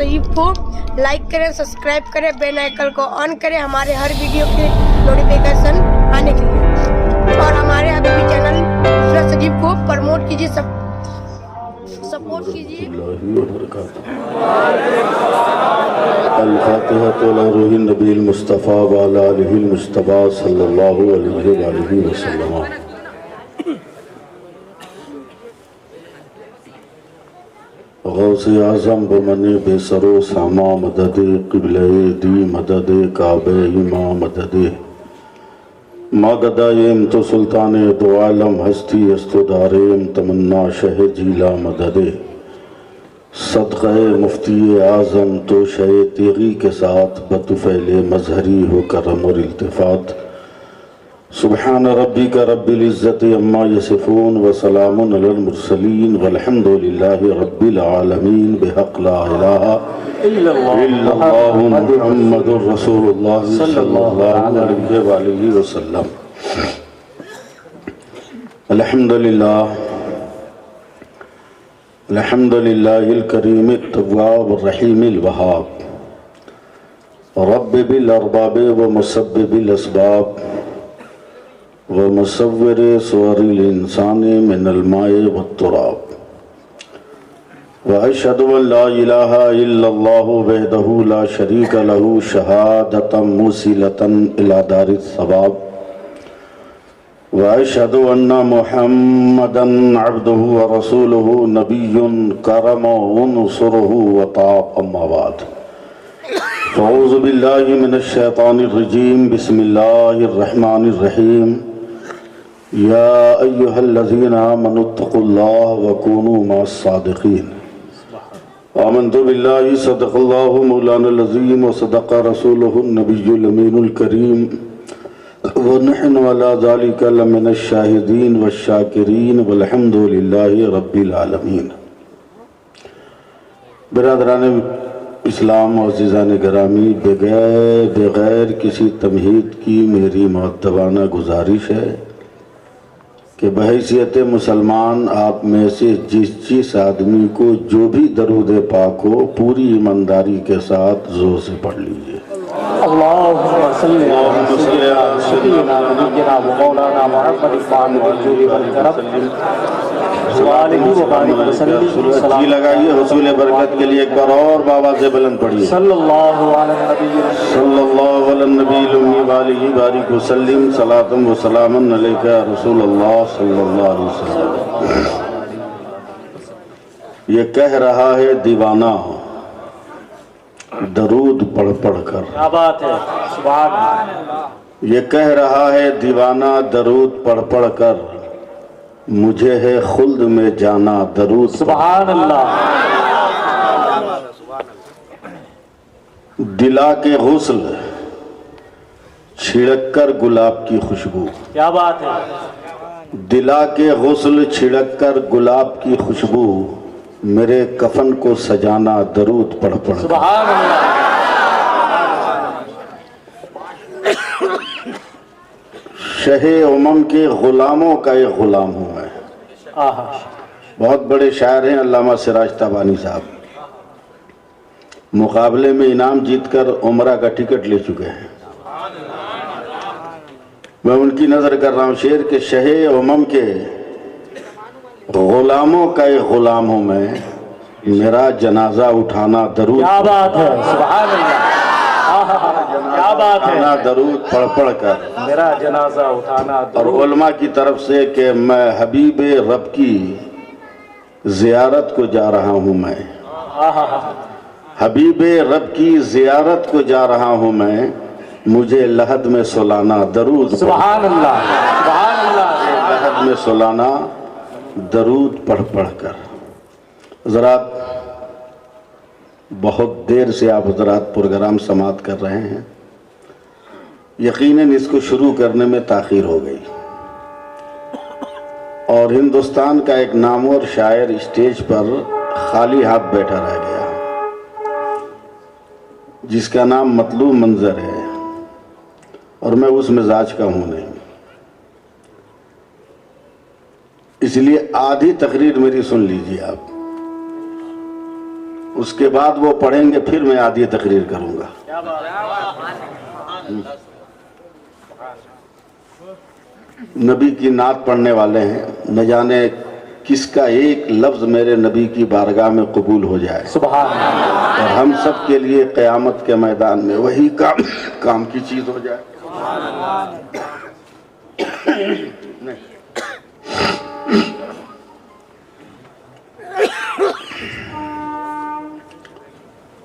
शरीफ को लाइक करें, सब्सक्राइब करें, बेल आइकन को ऑन करें हमारे हर वीडियो के नोटिफिकेशन आने के लिए। और हमारे हबीबी चैनल नुसरत शरीफ को प्रमोट कीजिए, सपोर्ट कीजिए। अल-फातिहा अला रूहिन नबील मुस्तफ़ा व अला आलिहिल मुस्तफ़ा सल्लल्लाहु अलैहि वसल्लम। गौसे आज़म बमने बेसरो सामा मददे क़िबले दी मददे काबे इमा मददे मददायम तो सुल्तान दो आलम हस्ती अस्तुदारेम तमन्ना शह जीला मददे सदक़े मुफ्ती आज़म तो शह तेगी के साथ बतुफ़ैले मजहरी हो करम और इल्तिफ़ात। सुबहान रब्बिका रब्बिल इज़्ज़ति अम्मा यसिफ़ून व सलामुन अलल मुरसलीन वल्हम्दुलिल्लाहि रब्बिल आलमीन बिहक़ ला इलाहा इल्लल्लाहु मुहम्मदुर रसूलुल्लाह सल्लल्लाहु अलैहि वसल्लम। अल्हम्दुलिल्लाह अल्हम्दुलिल्लाहिल करीमित तव्वाबिर रहीमिल वहाब रब्बि बिल अरबाबि व मुसब्बिबिल अस्बाब व मुसव्विर सुवरिल इंसानी मिनल माए वत्तुराब व अशहदु अन ला इलाहा इल्लल्लाहु वहदहु ला शरीका लहु शहादतम मुसिलतन इला दारिस सवाब व अशहदु अन्ना मुहम्मदन अब्दुहु व रसूलुहु नबियुन करमो उनसुरुहु व ताक़ अम्मा बाद फ़अऊज़ु बिल्लाहि मिनश शैतानिर रजीम बिस्मिल्लाहिर रहमानिर रहीम। या अय्युहल्लज़ीना आमनुत्तक़ुल्लाह व कूनू मअस-सादिक़ीन। आमन्तु बिल्लाहि सदक़ल्लाहु मौलानल अज़ीम व सदक़ रसूलुहुन नबियुल अमीनुल करीम व नहनु अला ज़ालिका लमिनश शाहिदीन वश्शाकिरीन वल्हम्दुलिल्लाहि रब्बिल आलमीन। बिरादरान इस्लाम और अज़ीज़ान गिरामी, बगैर किसी तमहीद की मेरी मुअद्दबाना गुजारिश है कि बहैसियत मुसलमान आप में से जिस आदमी को जो भी दरूद पाक हो पूरी ईमानदारी के साथ जोर से पढ़ लीजिए। अल्लाहुम्मा सल्लि अला सय्यिदिना नबिय्यिना व मौलाना मुहम्मद जी लगाइए हुसूल बरकत के लिए एक बार और बाबा से बुलंद पढ़िए। सल्लल्लाहु अलैहि उम्मी वालिही बारिक वसल्लिम सलातम व सलामन अलैका रसूलुल्लाह सल्लल्लाहु अलैहि वसल्लम। ये कह रहा है दीवाना दरूद पढ़ पढ़ कर। क्या बात है, सुभान अल्लाह। ये कह रहा है दीवाना दरूद पढ़ पढ़ कर, मुझे है खुल्द में जाना दरूद। सुभान अल्लाह। दिला के गुस्ल छिड़क कर गुलाब की खुशबू। क्या बात है। दिला के गुस्ल छिड़क कर गुलाब की खुशबू, मेरे कफन को सजाना दरूद पढ़ पढ़। सुभान अल्लाह। शहे उमम के गुलामों का एक गुलाम हूँ मैं। बहुत बड़े शायर हैं अल्लामा सिराज तबानी साहब, मुकाबले में इनाम जीतकर उमरा का टिकट ले चुके हैं। मैं उनकी नजर कर रहा हूँ शेर के शहे उमम के गुलामों का एक गुलाम हूँ मैं, मेरा जनाजा उठाना दरूद। क्या बात है, सुभान अल्लाह। क्या बात है। दरूद पढ़ पढ़ कर मेरा जनाजा उठाना और उलमा की तरफ से कि मैं हबीब रब की जियारत को जा रहा हूँ मैं, हबीब रब की जियारत को जा रहा हूँ मैं, मुझे लहद में सुलाना दरूद। सुभान अल्लाह, सुभान अल्लाह। लहद में सुलाना दरूद पढ़ पढ़ कर। हज़रात, बहुत देर से आप हज़रात प्रोग्राम समाप्त कर रहे हैं, यकीनन इसको शुरू करने में ताख़ीर हो गई और हिंदुस्तान का एक नामवर शायर स्टेज पर खाली हाथ बैठा रह गया, जिसका नाम मतलूब मंजर है और मैं उस मिजाज का हूं नहीं, इसलिए आधी तकरीर मेरी सुन लीजिए आप। उसके बाद वो पढ़ेंगे, फिर मैं आधी तकरीर करूंगा। नबी की नात पढ़ने वाले हैं, न जाने किसका एक लफ्ज मेरे नबी की बारगाह में कबूल हो जाए, सुभान अल्लाह। और हम सब के लिए क़यामत के मैदान में वही काम की चीज हो जाए। नहीं।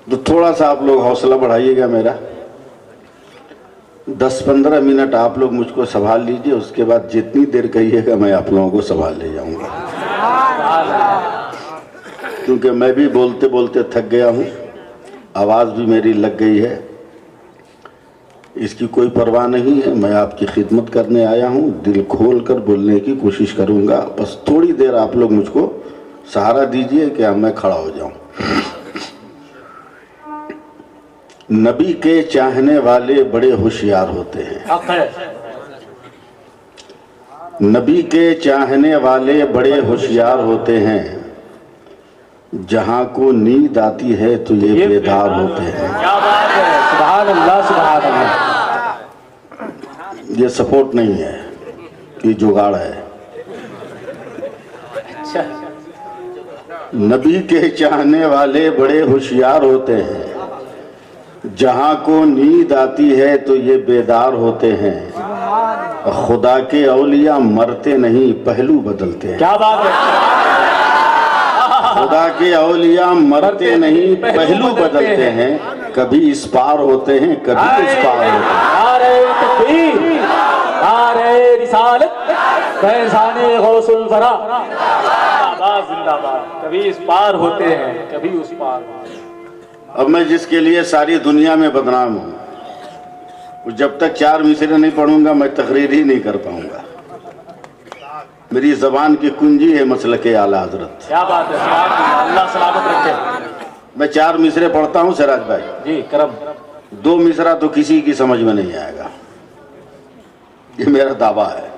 तो थोड़ा सा आप लोग हौसला बढ़ाइएगा मेरा। 10-15 मिनट आप लोग मुझको संभाल लीजिए, उसके बाद जितनी देर कहिएगा मैं आप लोगों को संभाल ले जाऊंगा, क्योंकि मैं भी बोलते बोलते थक गया हूँ, आवाज़ भी मेरी लग गई है। इसकी कोई परवाह नहीं है, मैं आपकी खिदमत करने आया हूँ, दिल खोल कर बोलने की कोशिश करूँगा। बस थोड़ी देर आप लोग मुझको सहारा दीजिए कि मैं खड़ा हो जाऊँ। नबी के चाहने वाले बड़े होशियार होते हैं। नबी के चाहने वाले बड़े होशियार होते हैं, जहां को नींद आती है तो ये बेदार होते हैं। क्या बात है, सुभान अल्लाह, सुभान अल्लाह। ये सपोर्ट नहीं है, ये जुगाड़ है। अच्छा। नबी के चाहने वाले बड़े होशियार होते हैं, जहां को नींद आती है तो ये बेदार होते हैं। खुदा के औलिया मरते नहीं, पहलू बदलते हैं। क्या बात है। खुदा के औलिया मरते नहीं, पहलू बदलते हैं। कभी इस पार होते हैं, कभी उस पार होते हैं। नारे तकबीर, नारे रिसालत, फैज़ाने गौसुल वरा, जिंदाबाद जिंदाबाद। कभी इस पार होते हैं, कभी उस पार होते हैं। अब मैं जिसके लिए सारी दुनिया में बदनाम हूँ, वो जब तक 4 मिसरे नहीं पढ़ूंगा मैं तकरीर ही नहीं कर पाऊंगा। मेरी जबान की कुंजी है मसलके आला हजरत। क्या बात है, सुभान अल्लाह, अल्लाह सलामत रखे। मैं 4 मिसरे पढ़ता हूँ सिराज भाई जी, करम। 2 मिसरा तो किसी की समझ में नहीं आएगा, ये मेरा दावा है।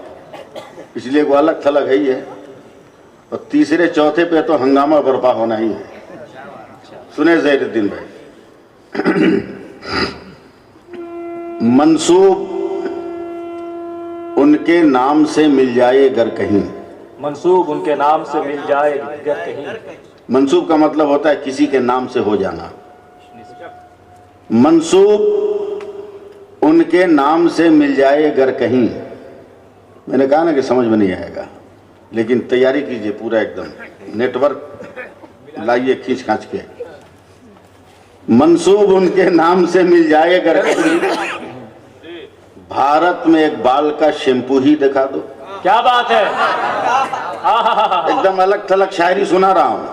इसलिए को अलग थलग है ही है, और तीसरे चौथे पे तो हंगामा बर्पा होना ही है। सुने ज़हीरुद्दीन भाई, मंसूब उनके नाम से मिल जाए गर कहीं। मंसूब उनके नाम से मिल जाए गर कहीं। मंसूब का मतलब होता है किसी के नाम से हो जाना। मंसूब उनके नाम से मिल जाए गर कहीं। मैंने कहा ना कि समझ में नहीं आएगा, लेकिन तैयारी कीजिए पूरा एकदम, नेटवर्क लाइए खींच खांच के। मंसूब उनके नाम से मिल जाए अगर कहीं, भारत में एक बाल का शैम्पू ही दिखा दो। क्या बात है। एकदम अलग थलग शायरी सुना रहा हूँ,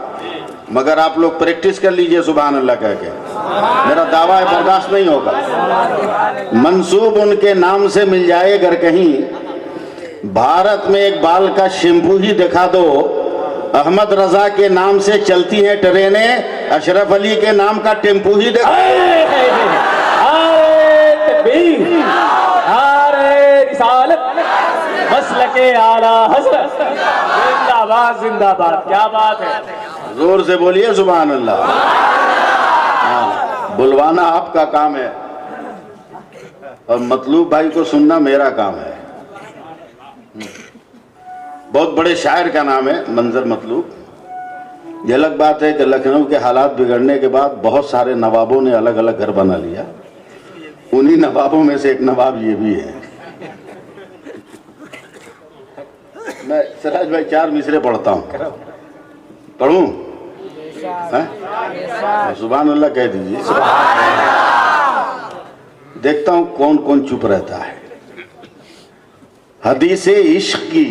मगर आप लोग प्रैक्टिस कर लीजिए सुभान अल्लाह कह के। मेरा दावा है बर्दाश्त नहीं होगा। मंसूब उनके नाम से मिल जाए अगर कहीं, भारत में एक बाल का शैम्पू ही दिखा दो। अहमद रजा के नाम से चलती हैं ट्रेनें, अशरफ अली के नाम का टेम्पू ही दिखा मसलके आला हज़रत, जिंदाबाद जिंदाबाद। क्या बात है। जोर से बोलिए सुभान अल्लाह। हाँ, बुलवाना आपका काम है और मतलूब भाई को सुनना मेरा काम है। बहुत बड़े शायर का नाम है मंजर मतलूब। ये अलग बात है कि लखनऊ के हालात बिगड़ने के बाद बहुत सारे नवाबों ने अलग अलग घर बना लिया। उन्हीं नवाबों में से एक नवाब ये भी है। मैं सिराज भाई 4 मिसरे पढ़ता हूँ, पढ़ूं? सुभान अल्लाह कह दीजिए। देखता हूँ कौन कौन चुप रहता है। हदीसे इश्क की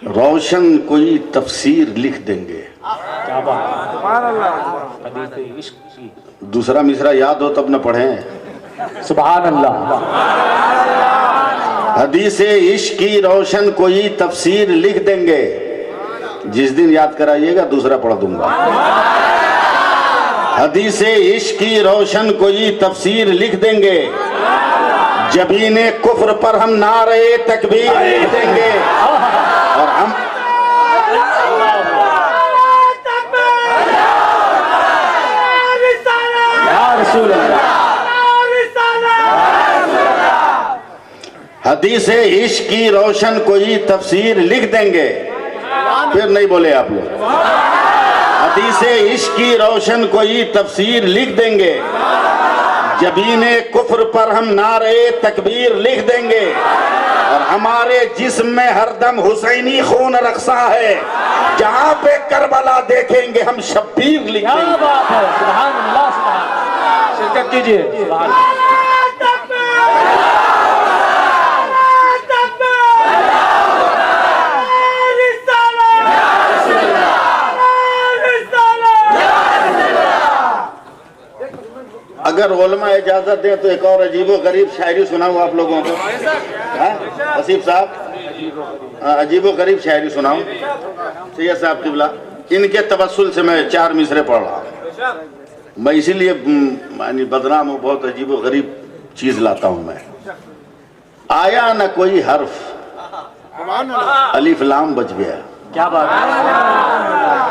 रोशन कोई तफसीर लिख देंगे। क्या बात है। इश्क की दूसरा मिसरा याद हो तब न पढ़ें। सुभान अल्लाह। हदीसे इश्क की रोशन कोई तफसीर लिख देंगे। जिस दिन याद कराइएगा दूसरा पढ़ दूंगा। हदीसे इश्क की रोशन कोई तफसीर लिख देंगे। जबीने कुफ्र पर हम नारे तकबीर लिख देंगे। और हम हदीस इश्क की रोशन कोई तफसीर लिख देंगे, फिर नहीं बोले आप लोग। हदीस इश्क की रोशन कोई तफसीर लिख देंगे, जबीने कुफ्र पर हम नारे तकबीर लिख देंगे, और हमारे जिस्म में हरदम हुसैनी खून रक्सा है, जहां पे करबला देखेंगे हम शब्बीर लिख क्या देंगे। बात है, सुभान अल्लाह, सुभान। शिरकत कीजिए, सुभान। अगर उलमा इजाजत दे तो एक और अजीबो गरीब शायरी सुनाऊं आप लोगों को। हसीब साहब अजीबो गरीब शायरी सुनाऊं। सैयद साहब किबला, इनके तवस्सुल से मैं 4 मिसरे पढ़ रहा हूं। मैं इसीलिए मानी बदनाम हूं, बहुत अजीबो गरीब चीज लाता हूं मैं। आया न कोई हर्फ, अलिफ लाम बच गया। क्या बात है,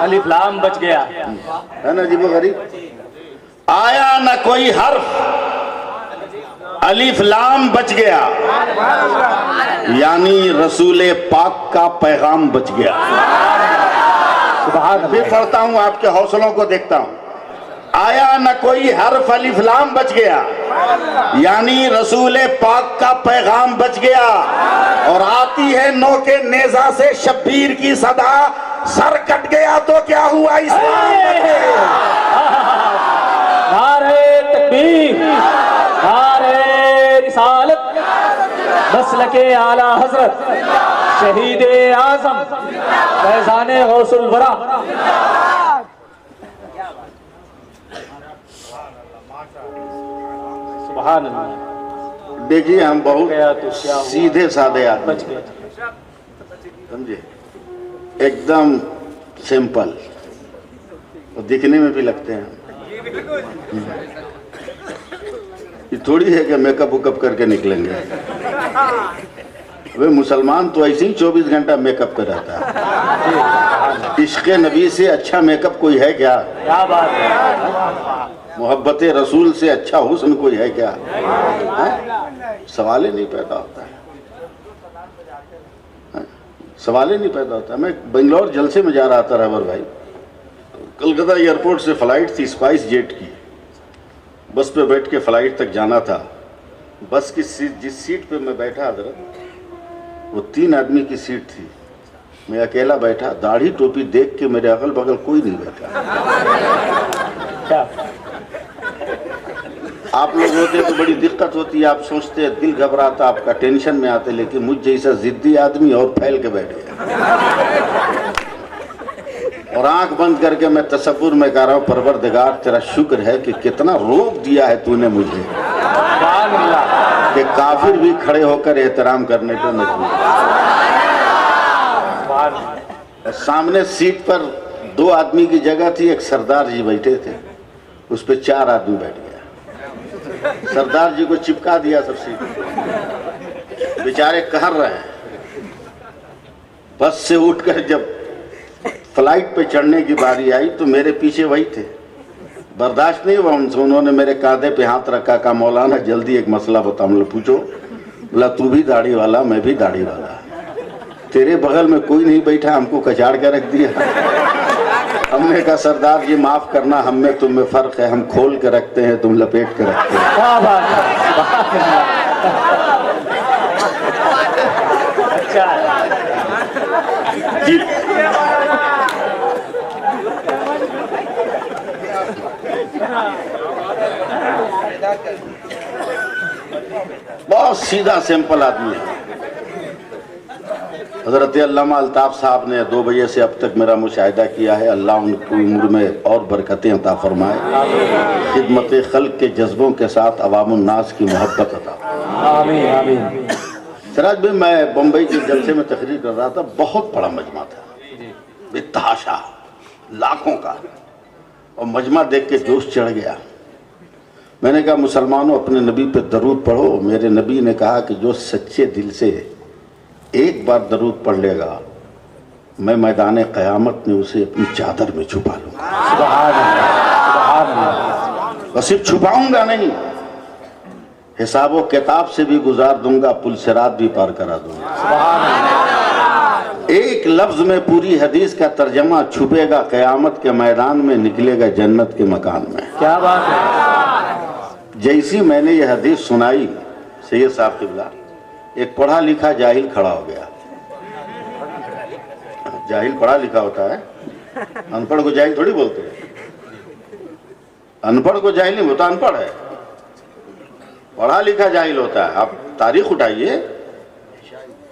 अलिफ लाम बच गया, है ना अजीबो गरीब। आया न कोई हर्फ, अलिफ लाम बच गया, यानी रसूले पाक का पैगाम बच गया। सुभान फिर पढ़ता हूं, आपके हौसलों को देखता हूं। आया न कोई हर्फ, अलिफ लाम बच गया, यानी रसूले पाक का पैगाम बच गया, और आती है नौ के नेजा से शब्बीर की सदा, सर कट गया तो क्या हुआ इस्लाम बच गया। नारे तकबीर, नारे रिसालत, मसलके आला हजरत, शहीद आजम, फैजाने गौसुल वरा। सुभान अल्लाह। देखिए हम बहुत गया तो क्या हुआ? सीधे साधे आदमी, बच गया। समझे, एकदम सिंपल, और दिखने में भी लगते हैं। ये थोड़ी है कि मेकअप वुकअप करके निकलेंगे। वे मुसलमान तो ऐसे ही 24 घंटा मेकअप कर रहता है। इश्क़ नबी से अच्छा मेकअप कोई है क्या? क्या बात है, मोहब्बत रसूल से अच्छा हुस्न कोई है क्या? सवाल ही नहीं पैदा होता है, सवाल ही नहीं पैदा होता। मैं बेंगलोर जलसे में जा रहा था रावर भाई, कलकत्ता एयरपोर्ट से फ्लाइट थी स्पाइस जेट की, बस पे बैठ के फ्लाइट तक जाना था। बस की सीट, जिस सीट पे मैं बैठा हजरत, वो 3 आदमी की सीट थी, मैं अकेला बैठा। दाढ़ी टोपी देख के मेरे अगल बगल कोई नहीं बैठा। क्या आप लोग होते तो बड़ी दिक्कत होती, आप सोचते दिल घबराता, आपका टेंशन में आते, लेकिन मुझ जैसा जिद्दी आदमी और फैल के बैठ गया। और आंख बंद करके मैं तसव्वुर में कर रहा हूँ, परवरदिगार तेरा शुक्र है कि कितना रोक दिया है तूने मुझे, सुभान अल्लाह, कि काफिर भी खड़े होकर एहतराम करने पे मजबूर। सुभान अल्लाह। और सामने सीट पर 2 आदमी की जगह थी, एक सरदार जी बैठे थे, उस पर 4 आदमी बैठ गया। सरदार जी को चिपका दिया सब सीट, बेचारे कहर रहे हैं। बस से उठकर जब फ्लाइट पे चढ़ने की बारी आई तो मेरे पीछे वही थे, बर्दाश्त नहीं हुआ उनसे। उन्होंने मेरे कांधे पे हाथ रखा, कहा मौलाना जल्दी एक मसला बताओ। मतलब पूछो। बोला तू भी दाढ़ी वाला, मैं भी दाढ़ी वाला, तेरे बगल में कोई नहीं बैठा, हमको कचाड़ के रख दिया। हमने कहा सरदार जी माफ करना, हम में तुम में फर्क है, हम खोल के रखते हैं, तुम लपेट के रखते हैं। क्या बात है, सुभान अल्लाह। अच्छा जी बहुत सीधा सिंपल आदमी है। हजरत अल्लामा अल्ताफ साहब ने 2 बजे से अब तक मेरा मुशाहिदा किया है। अल्लाह उनकी उम्र में और बरकतें अता फरमाए, खिदमत खल्क के जज्बों के साथ अवामुन्नास की मोहब्बत अता। आमीन आमीन। सिराज भाई, मैं बम्बई के जलसे में तकरीर कर रहा था, बहुत बड़ा मजमा था, बेतहाशा, लाखों का, और मजमा देख के जोश चढ़ गया। मैंने कहा मुसलमानों अपने नबी पे दरूद पढ़ो। मेरे नबी ने कहा कि जो सच्चे दिल से एक बार दरूद पढ़ लेगा, मैं मैदान क़यामत में उसे अपनी चादर में छुपा लूंगा। सुभान अल्लाह, सुभान अल्लाह। बस सिर्फ छुपाऊंगा नहीं, हिसाब व किताब से भी गुजार दूंगा, पुल सिरात भी पार करा दूंगा। एक लफ्ज में पूरी हदीस का तर्जमा छुपेगा क़यामत के मैदान में, निकलेगा जन्नत के मकान में। क्या बात है। जैसी मैंने ये हदीस सुनाई, सैयद साहब क़िबला, एक पढ़ा लिखा जाहिल खड़ा हो गया। जाहिल पढ़ा लिखा होता है, अनपढ़ को जाहिल थोड़ी बोलते हैं। अनपढ़ को जाहिल नहीं होता, अनपढ़ है, पढ़ा लिखा जाहिल होता है। आप तारीख उठाइए,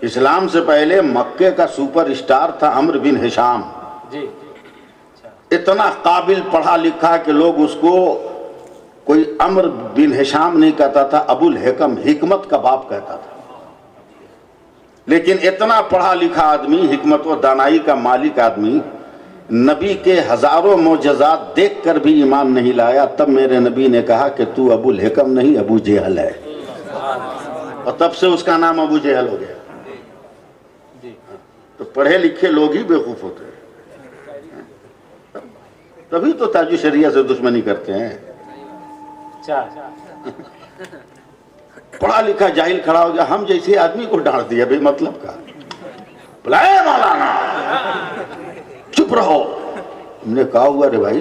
इस्लाम से पहले मक्के का सुपरस्टार था अम्र बिन हिशाम जी। इतना काबिल पढ़ा लिखा कि लोग उसको कोई अम्र बिन हिशाम नहीं कहता था, अबुल हिकम, हिकमत का बाप कहता था। लेकिन इतना पढ़ा लिखा आदमी, हिकमत व दानाई का मालिक आदमी, नबी के हजारों मोजज़ात देख कर भी ईमान नहीं लाया। तब मेरे नबी ने कहा कि तू अबुल हिकम नहीं, अबू जेहल है, और तब से उसका नाम अबू जेहल हो गया। तो पढ़े लिखे लोग ही बेवकूफ होते हैं, तभी तो ताजु शरिया से दुश्मनी करते हैं। पढ़ा लिखा जाहिल खड़ा हो गया, हम जैसे आदमी को डांट दिया बेमतलब का, बुलाए मौलाना, चुप रहो। हमने कहा हुआ रे भाई,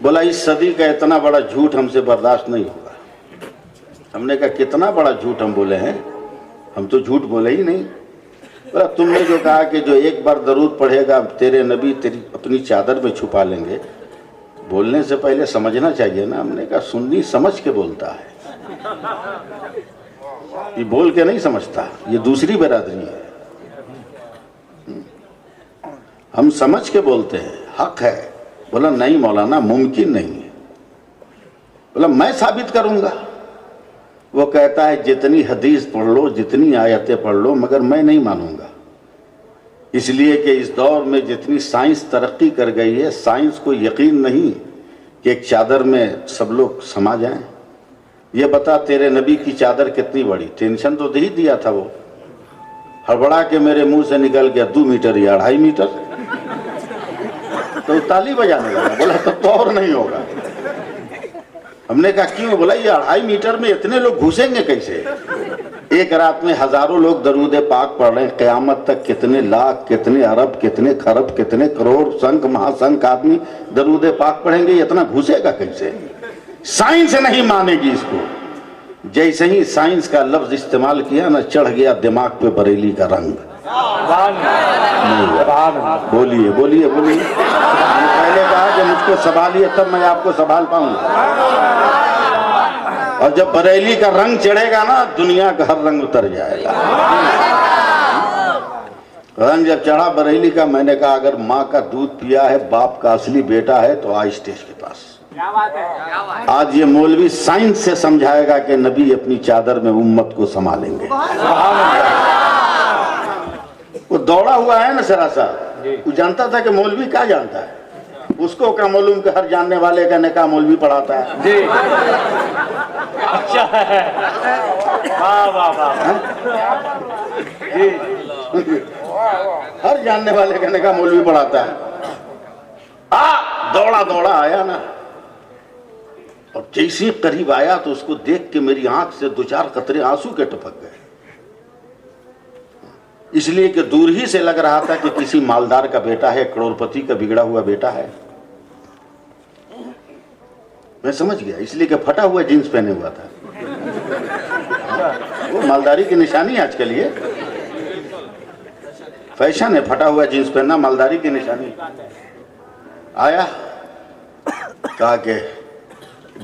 बोला इस सदी का इतना बड़ा झूठ हमसे बर्दाश्त नहीं होगा। हमने कहा कितना बड़ा झूठ हम बोले हैं, हम तो झूठ बोले ही नहीं। बोला तुमने जो कहा कि जो एक बार दरूद पढ़ेगा तेरे नबी तेरी अपनी चादर में छुपा लेंगे, बोलने से पहले समझना चाहिए ना। हमने कहा सुन्नी समझ के बोलता है, ये बोल के नहीं समझता, ये दूसरी बिरादरी है। हम समझ के बोलते हैं, हक है। बोला नहीं मौलाना, मुमकिन नहीं है। बोला मैं साबित करूंगा। वो कहता है जितनी हदीस पढ़ लो, जितनी आयतें पढ़ लो, मगर मैं नहीं मानूंगा। इसलिए कि इस दौर में जितनी साइंस तरक्की कर गई है, साइंस को यकीन नहीं कि एक चादर में सब लोग समा जाएं। ये बता तेरे नबी की चादर कितनी बड़ी, टेंशन तो दे ही दिया था वो। हड़बड़ा के मेरे मुंह से निकल गया 2 मीटर या 2.5 मीटर, तो ताली बजाने लगा। बोला तब तो और नहीं होगा। हमने कहा क्यों? बोला ये 2.5 मीटर में इतने लोग घुसेंगे कैसे? एक रात में हजारों लोग दरूद पाक पढ़ रहे हैं, क़यामत तक कितने लाख, कितने अरब, कितने खरब, कितने करोड़, संख महासंख आदमी दरूद पाक पढ़ेंगे, इतना घुसेगा कैसे? साइंस नहीं मानेगी इसको। जैसे ही साइंस का लफ्ज इस्तेमाल किया ना, चढ़ गया दिमाग पे बरेली का रंग। बोलिए बोलिए बोलिए। पहले कहा कि मुझको संभालिए तब मैं आपको संभाल पाऊंगा, और जब बरेली का रंग चढ़ेगा ना, दुनिया का हर रंग उतर जाएगा। रंग जब चढ़ा बरेली का, मैंने कहा अगर माँ का दूध पिया है, बाप का असली बेटा है, तो आज स्टेज के पास। क्या बात है। आज ये मौलवी साइंस से समझाएगा कि नबी अपनी चादर में उम्मत को संभालेंगे। वो दौड़ा हुआ है ना सरासा, वो जानता था कि मौलवी क्या जानता है। उसको क्या मालूम कि हर जानने वाले का निकाह मौलवी पढ़ाता है। जी अच्छा है, वाह वाह वाह जी। हर जानने वाले का निकाह मौलवी पढ़ाता है। दौड़ा दौड़ा आया ना, और जैसे ही करीब आया तो उसको देख के मेरी आंख से 2-4 कतरे आंसू के टपक गए। इसलिए कि दूर ही से लग रहा था कि किसी मालदार का बेटा है, करोड़पति का बिगड़ा हुआ बेटा है। मैं समझ गया, इसलिए कि फटा हुआ जींस पहने हुआ था। वो मालदारी की निशानी है आजकल, ये फैशन है, फटा हुआ जींस पहनना मालदारी की निशानी। आया, कहा कि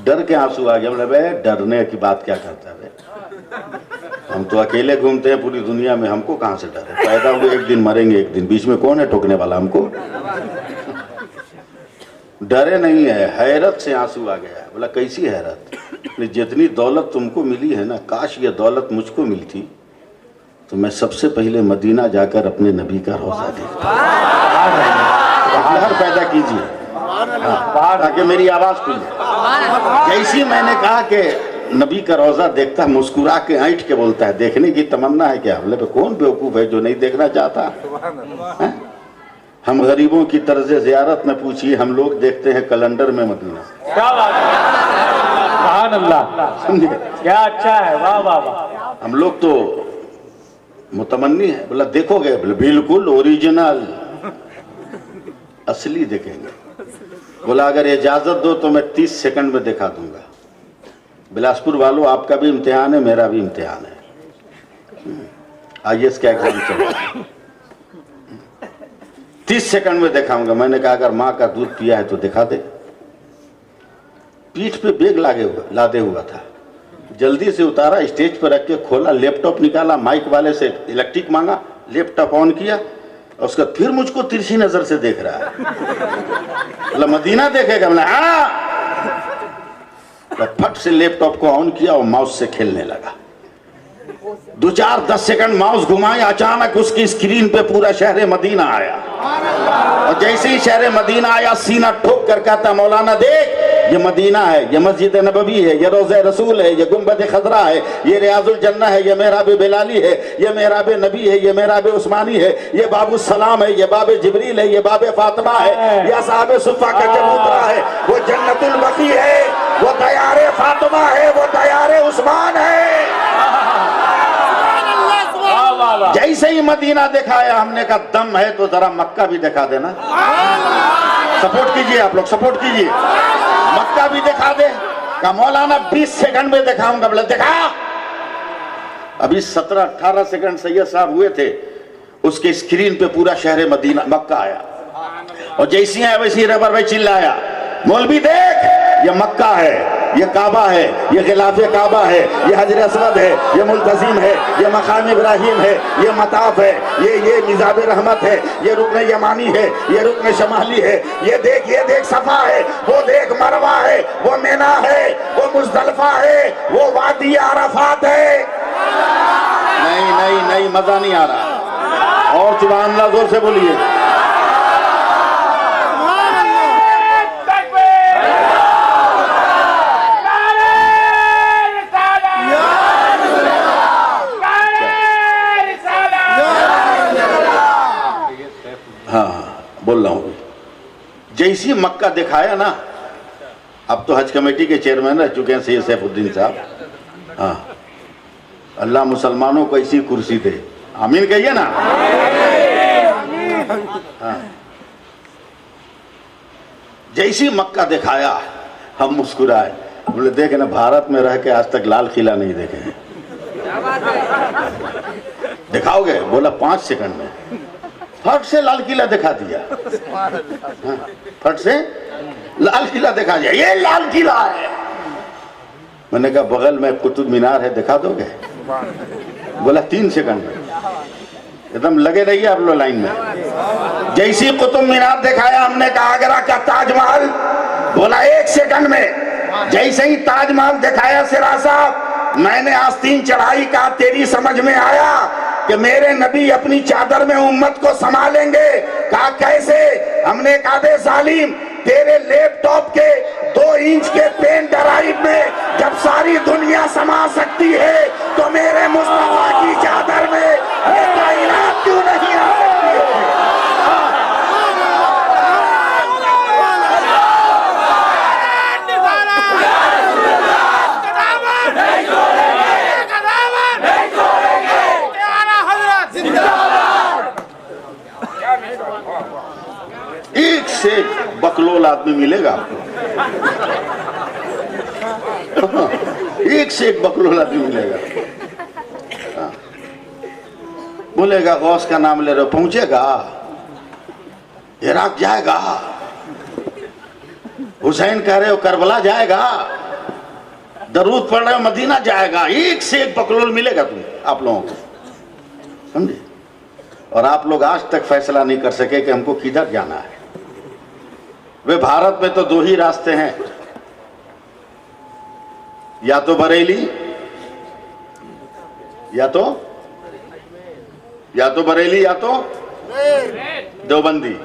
डर के आंसू आ गया। बोले बे डरने की बात क्या करता है, हम तो अकेले घूमते हैं पूरी दुनिया में, हमको कहां से डर है? पैदा हुए एक दिन, मरेंगे एक दिन, बीच में कौन है टोकने वाला हमको? डरे नहीं है, हैरत से आंसू आ गया। बोला कैसी हैरत? जितनी दौलत तुमको मिली है ना, काश ये दौलत मुझको मिलती तो मैं सबसे पहले मदीना जाकर अपने नबी का रोजा देखता। पैदा कीजिए ताकि मेरी आवाज खुल जाए। जैसी मैंने कहा कि नबी का रोजा देखता, मुस्कुरा के ऐंठ के बोलता है देखने की तमन्ना है क्या? बोले कौन बेवकूफ है जो नहीं देखना चाहता है? हम गरीबों की तर्ज ज़ियारत न पूछिए, हम लोग देखते हैं कैलेंडर में मदीना। क्या बात है। सुभान अल्लाह, समझे? क्या अच्छा है, वाह वाह वाह। हम लोग तो मुतमन्नी है, बोला देखोगे? बोले बिल्कुल ओरिजिनल असली देखेंगे। बोला अगर इजाजत दो तो मैं 30 सेकंड में दिखा दूंगा। बिलासपुर वालों, आपका भी इम्तिहान है, मेरा भी इम्तिहान है। IAS का एग्जाम चल रहा है, 30 सेकंड में दिखाऊंगा। मैंने कहा अगर माँ का दूध पिया है तो दिखा दे। पीठ पे बैग लादे हुआ था, जल्दी से उतारा, स्टेज पर रख के खोला, लैपटॉप निकाला, माइक वाले से इलेक्ट्रिक मांगा, लैपटॉप ऑन किया, और उसका फिर मुझको तिरछी नजर से देख रहा है। बोला मदीना देखेगा? बोला हाँ। तो फट से लैपटॉप को ऑन किया और माउस से खेलने लगा। 2-4-10 सेकंड माउस घुमाए, अचानक उसकी स्क्रीन पे पूरा शहर मदीना आया। और जैसे ही शहर मदीना आया, सीना ठोक कर कहता मौलाना देख, ये मदीना है, ये मस्जिद नबवी है, ये रोज़े रसूल है, ये गुंबद खजरा है, ये रियाजुल जन्नह है, ये मेहराब बिलाली है, ये मेहराब नबी है, ये मेहराब उस्मानी है, ये बाबू सलाम है, ये बाब जिब्रील है, ये बाब फातिमा है, ये असहाब सुफ़ा का चबूतरा है, वो जन्नतुल बकी है, वो दयारे फातिमा है, वो दयारे उस्मान है। जैसे ही मदीना दिखाया, हमने कहा दम है तो जरा मक्का भी दिखा देना। सपोर्ट कीजिए आप लोग, सपोर्ट कीजिए, मक्का भी दिखा दे। कहा मौलाना 20 सेकंड में दिखाऊंगा। बोले दिखा। अभी 17-18 सेकंड सैयद साहब हुए थे, उसके स्क्रीन पे पूरा शहर मदीना मक्का आया, और जैसी आया वैसी रबर भाई चिल्लाया मौलवी देख, ये मक्का है, ये काबा है, ये खिलाफे काबा है, ये हजर असवद है, ये मुल्तजिम है, ये मकाम इब्राहिम है, ये मताफ है, ये मिजाब रहमत है, ये रुकन यमानी है, ये रुकन शमाली है, ये देख सफा है, वो देख मरवा है, वो मीना है, वो मुज़दलिफा है, वो वादी अरफात है। नहीं मजा नहीं आ रहा। और सुभान अल्लाह जोर से बोलिए। बोल रहा हूँ, जैसी मक्का दिखाया ना, अब तो हज कमेटी के चेयरमैन रह चुके हैं सैयद सैफुद्दीन साहब। हाँ, अल्लाह मुसलमानों को ऐसी कुर्सी दे, आमीन कहिए ना। हाँ, जैसी मक्का दिखाया हम मुस्कुराए, बोले देखे ना, भारत में रह के आज तक लाल किला नहीं देखे हैं, दिखाओगे? बोला 5 सेकंड में। फट से लाल किला दिखा दिया। हाँ, फट से लाल किला दिखा दिया, ये लाल किला है। मैंने कहा बगल में कुतुब मीनार है, दिखा दोगे? बोला 3 सेकंड में। एकदम लगे रहिए आप लोग लाइन में। जैसी कुतुब मीनार दिखाया, हमने कहा आगरा का ताजमहल, बोला 1 सेकंड में। जैसे ही ताजमहल दिखाया सिरा साहब, मैंने आस्तीन चढ़ाई, कहा तेरी समझ में आया कि मेरे नबी अपनी चादर में उम्मत को संभालेंगे? कहा कैसे? हमने कहा बे जालिम, तेरे लैपटॉप के 2 इंच के पेन ड्राइव में जब सारी दुनिया समा सकती है, तो मेरे मुस्तफा की चादर में ये कायनात क्यों नहीं आ सकती है? एक से बकलोल आदमी मिलेगा आपको, एक से एक बकलोल आदमी मिलेगा। हाँ। बोलेगा गौस का नाम ले रहे हो, पहुंचेगा, इराक जाएगा, हुसैन कह रहे हो करबला जाएगा, दरूद पढ़ रहे हो मदीना जाएगा। एक से एक बकलोल मिलेगा तुम्हें, आप लोगों को, समझे? और आप लोग आज तक फैसला नहीं कर सके कि हमको किधर जाना है। वे भारत में तो 2 ही रास्ते हैं, या तो बरेली, या तो बरेली, या तो देवबंदी।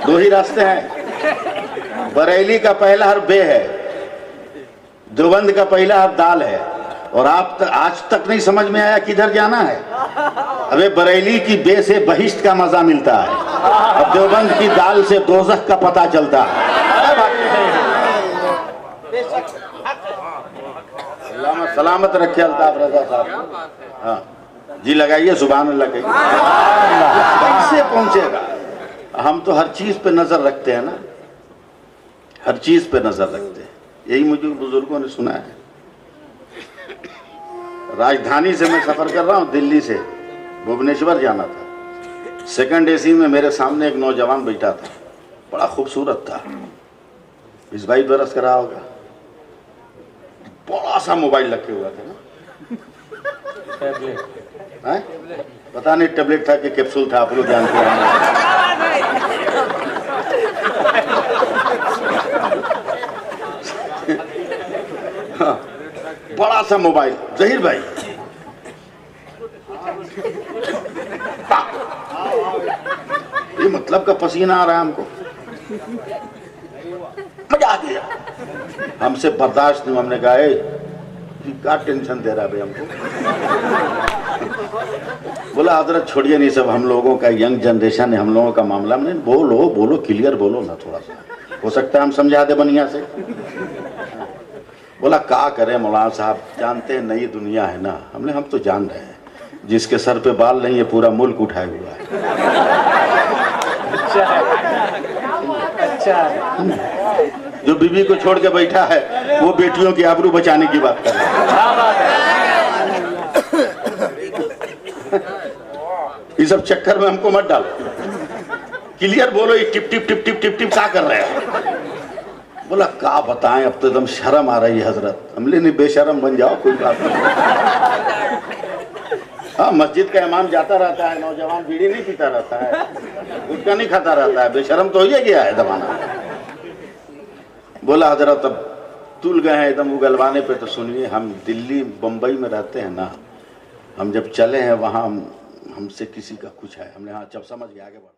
2 ही रास्ते हैं। बरेली का पहला हर्फ बे है, देवबंद का पहला हर्फ दाल है। और आप आज तक नहीं समझ में आया किधर जाना है? अबे बरेली की बे से बहिश्त का मजा मिलता है, अब देवबंद की दाल से दोज़ख का पता चलता है। सलामत रखे अल्ताफ रजा साहब। हाँ जी लगाइए, सुभान अल्लाह कहिए। कैसे पहुंचेगा? हम तो हर चीज पे नजर रखते हैं ना, हर चीज पे नजर रखते हैं। यही मुझे बुजुर्गों ने सुना है। राजधानी से मैं सफर कर रहा हूँ, दिल्ली से भुवनेश्वर जाना था। सेकंड एसी में मेरे सामने एक नौजवान बैठा था, बड़ा खूबसूरत था, 20-22 बरस का रहा होगा। बड़ा सा मोबाइल रखे हुआ था ना, है? पता नहीं टेबलेट था कि कैप्सूल था, आप लोग जानते हैं। हाँ, बड़ा सा मोबाइल। जहीर भाई ये मतलब का पसीना आ रहा है हमको, मजा आ गया। हमसे बर्दाश्त नहीं, हमने कहा क्या टेंशन दे रहा है भाई हमको। बोला हजरत छोड़िए नहीं, सब हम लोगों का यंग जनरेशन है, हम लोगों का मामला में बोलो बोलो क्लियर बोलो ना, थोड़ा सा हो सकता है हम समझा दे बढ़िया से। बोला क्या करें मौलाना साहब, जानते हैं नई दुनिया है ना। हमने हम तो जान रहे हैं, जिसके सर पे बाल नहीं है पूरा मुल्क उठाए हुआ है। अच्छा है। जो बीवी को छोड़ के बैठा है वो बेटियों की आबरू बचाने की बात कर रहा है। क्या बात है। इस सब चक्कर में हमको मत डालो, क्लियर बोलो। ये tip tip tip tip tip tip क्या कर रहे हैं? बोला क्या बताएं, अब तो एकदम शर्म आ रही है हजरत। हमले नहीं, बेशर्म बन जाओ, कोई बात नहीं। हाँ, मस्जिद का इमाम जाता रहता है, नौजवान बीड़ी नहीं पीता रहता है, गुटखा नहीं खाता रहता है, बेशर्म तो हो ही गया है जमाना। बोला हजरत अब तुल गए हैं एकदम उगलवाने पे, तो सुनिए, हम दिल्ली बम्बई में रहते हैं ना, हम जब चले हैं वहाँ हमसे किसी का कुछ है। हमने हाँ जब समझ गया, आगे बढ़।